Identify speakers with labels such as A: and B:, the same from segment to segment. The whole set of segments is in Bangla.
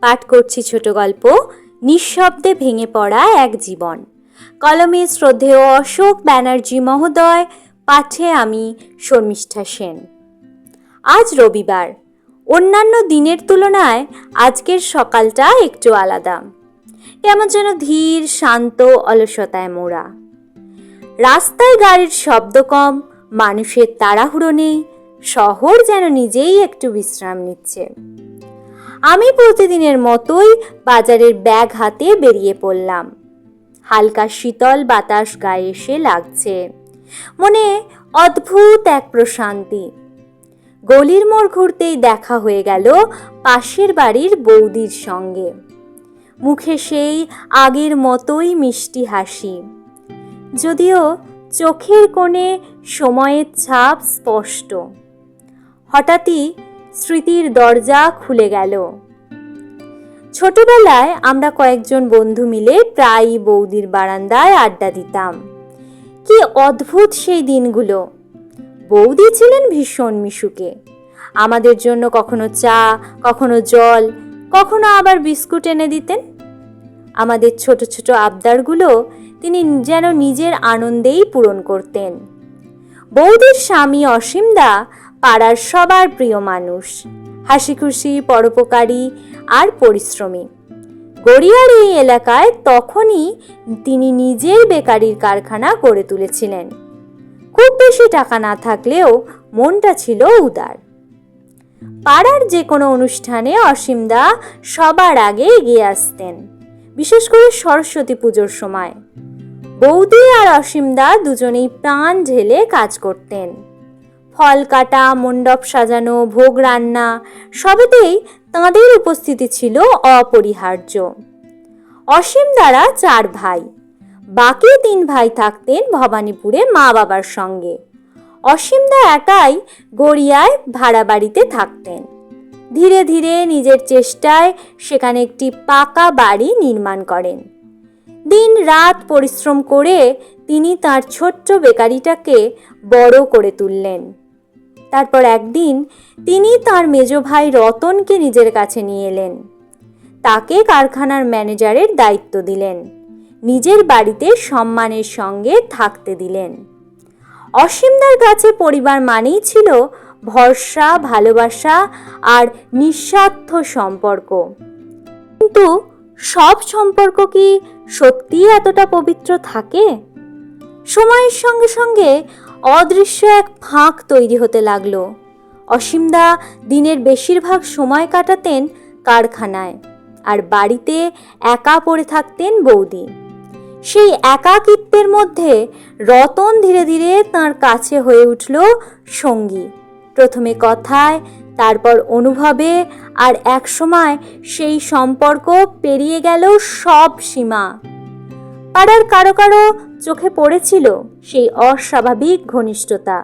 A: পাঠ করছি ছোট গল্প নিঃশব্দে ভেঙে পড়া এক জীবন। কলমে শ্রদ্ধেয় অশোক ব্যানার্জি মহোদয়, পাঠে আমি শর্মিষ্ঠা সেন। আজ রবিবার। অন্যান্য দিনের তুলনায় আজকের সকালটা একটু আলাদা। কেমন যেন ধীর, শান্ত, অলসতায় মোড়া। রাস্তায় গাড়ির শব্দ কম, মানুষের তাড়াহুড়ো নেই, শহর যেন নিজেই একটু বিশ্রাম নিচ্ছে। আমি প্রতিদিনের মতোই বাজারের ব্যাগ হাতে বেরিয়ে পড়লাম। হালকা শীতল বাতাস গায়ে এসে লাগছে, মনে অদ্ভুত এক প্রশান্তি। গলির মোড় ঘুরতেই দেখা হয়ে গেল পাশের বাড়ির বৌদির সঙ্গে। মুখে সেই আগের মতোই মিষ্টি হাসি, যদিও চোখের কোণে সময়ের ছাপ স্পষ্ট। হঠাৎই স্মৃতির দরজা খুলে গেল। ছোটবেলায় আমরা কয়েকজন বন্ধু মিলে প্রায়ই বৌদির বারান্দায় আড্ডা দিতাম। কি অদ্ভুত সেই দিনগুলো! বৌদি ছিলেন ভীষণ মিশুকে। আমাদের জন্য কখনো চা, কখনো জল, কখনো আবার বিস্কুট এনে দিতেন। আমাদের ছোট ছোট আবদারগুলো তিনি যেন নিজের আনন্দেই পূরণ করতেন। বৌদির স্বামী অসীমদা পাড়ার সবার প্রিয় মানুষ, হাসি খুশি, পরোপকারী আর পরিশ্রমী। গড়িয়ার এই এলাকায় তখনই তিনি নিজের বেকারির কারখানা গড়ে তুলেছিলেন। খুব বেশি টাকা না থাকলেও মনটা ছিল উদার। পাড়ার যে কোনো অনুষ্ঠানে অসীমদা সবার আগে এগিয়ে আসতেন, বিশেষ করে সরস্বতী পুজোর সময়। বৌদি আর অসীমদা দুজনেই প্রাণ ঢেলে কাজ করতেন। ফল কাটা, মণ্ডপ সাজানো, ভোগ রান্না, সবেতেই তাঁদের উপস্থিতি ছিল অপরিহার্য। অসীমদারা 4 ভাই, বাকি 3 ভাই থাকতেন ভবানীপুরে মা বাবার সঙ্গে। অসীমদা একাই গড়িয়ায় ভাড়া বাড়িতে থাকতেন। ধীরে ধীরে নিজের চেষ্টায় সেখানে একটি পাকা বাড়ি নির্মাণ করেন। দিন রাত পরিশ্রম করে তিনি তার ছোট্ট বেকারিটাকে বড় করে তুললেন। তারপর একদিন তিনি তার মেজ ভাই রতনকে নিজের কাছে নিয়ে এলেন। তাকে কারখানার ম্যানেজারের দায়িত্ব দিলেন, নিজের বাড়িতে সম্মানের সঙ্গে থাকতে দিলেন। অসীমদার কাছে পরিবার মানেই ছিল ভরসা, ভালোবাসা আর নিঃস্বার্থ সম্পর্ক। কিন্তু সব সম্পর্ক কি সত্যিই এতটা পবিত্র থাকে? সময়ের সঙ্গে সঙ্গে অদৃশ্য এক ফাঁক তৈরি হতে লাগলো। অসীমদা দিনের বেশিরভাগ সময় কাটাতেন কারখানায়, আর বাড়িতে একা পড়ে থাকতেন বৌদি। সেই একাকিত্বের মধ্যে রতন ধীরে ধীরে তাঁর কাছে হয়ে উঠল সঙ্গী। প্রথমে কথায়, তারপর অনুভবে, আর এক সময় সেই সম্পর্ক পেরিয়ে গেল সব সীমা। পাড়ার কারো কারো চোখে পড়েছিল সেই অস্বাভাবিক ঘনিষ্ঠতা।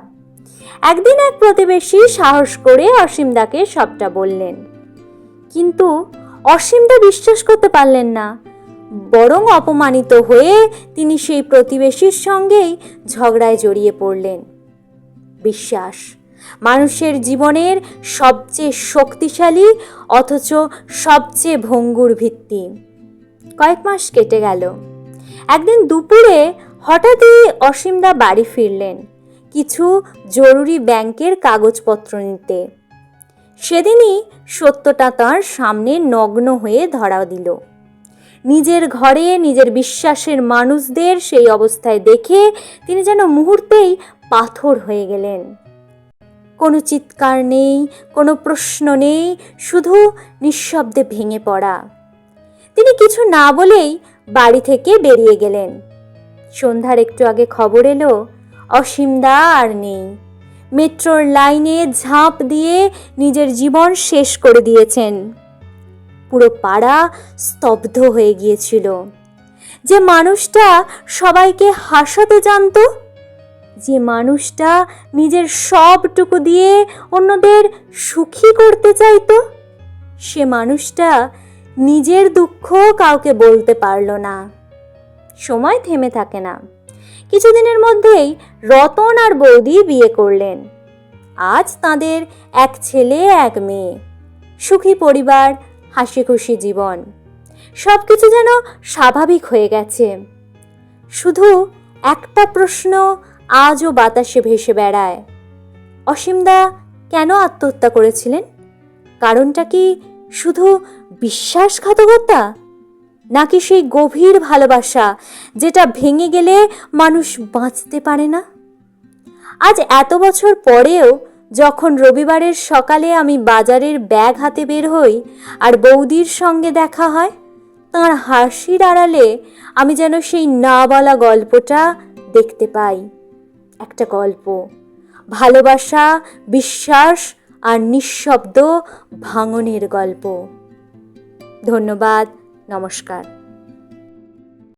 A: একদিন এক প্রতিবেশী সাহস করে অসীমদাকে সবটা বললেন, কিন্তু অসীমদা বিশ্বাস করতে পারলেন না। বরং অপমানিত হয়ে তিনি সেই প্রতিবেশীর সঙ্গেই ঝগড়ায় জড়িয়ে পড়লেন। বিশ্বাস মানুষের জীবনের সবচেয়ে শক্তিশালী অথচ সবচেয়ে ভঙ্গুর ভিত্তি। কয়েক মাস কেটে গেল। একদিন দুপুরে হঠাৎই অসীমদা বাড়ি ফিরলেন কিছু জরুরি ব্যাংকের কাগজপত্র নিতে। সেদিনই সত্যটা তাঁর সামনে নগ্ন হয়ে ধরা দিল। নিজের ঘরে নিজের বিশ্বাসের মানুষদের সেই অবস্থায় দেখে তিনি যেন মুহূর্তেই পাথর হয়ে গেলেন। কোনো চিৎকার নেই, কোনো প্রশ্ন নেই, শুধু নিঃশব্দে ভেঙে পড়া। তিনি কিছু না বলেই বাড়ি থেকে বেরিয়ে গেলেন। সন্ধ্যার একটু আগে খবর এলো অসীমদা আর নেই। মেট্রোর লাইনে ঝাঁপ দিয়ে নিজের জীবন শেষ করে দিয়েছেন। পুরো পাড়া স্তব্ধ হয়ে গিয়েছিল। যে মানুষটা সবাইকে হাসাতে জানতো, যে মানুষটা নিজের সবটুকু দিয়ে অন্যদের সুখী করতে চাইতো, সে মানুষটা নিজের দুঃখ কাউকে বলতে পারল না। সময় থেমে থাকে না। কিছুদিনের মধ্যেই রতন আর বৌদি বিয়ে করলেন। আজ তাদের এক ছেলে এক মেয়ে, সুখী পরিবার, হাসি খুশি জীবন, সব কিছু যেন স্বাভাবিক হয়ে গেছে। শুধু একটা প্রশ্ন আজও বাতাসে ভেসে বেড়ায়, অসীমদা কেন আত্মহত্যা করেছিলেন? কারণটা কি শুধু বিশ্বাসঘাতকতা, নাকি সেই গভীর ভালোবাসা যেটা ভেঙে গেলে মানুষ বাঁচতে পারে না? আজ এত বছর পরেও যখন রবিবারের সকালে আমি বাজারের ব্যাগ হাতে বের হই আর বৌদির সঙ্গে দেখা হয়, তাঁর হাসির আড়ালে আমি যেন সেই না বলা গল্পটা দেখতে পাই। একটা গল্প, ভালোবাসা, বিশ্বাস আর নিঃশব্দ ভাঙনের গল্প। ধন্যবাদ, নমস্কার।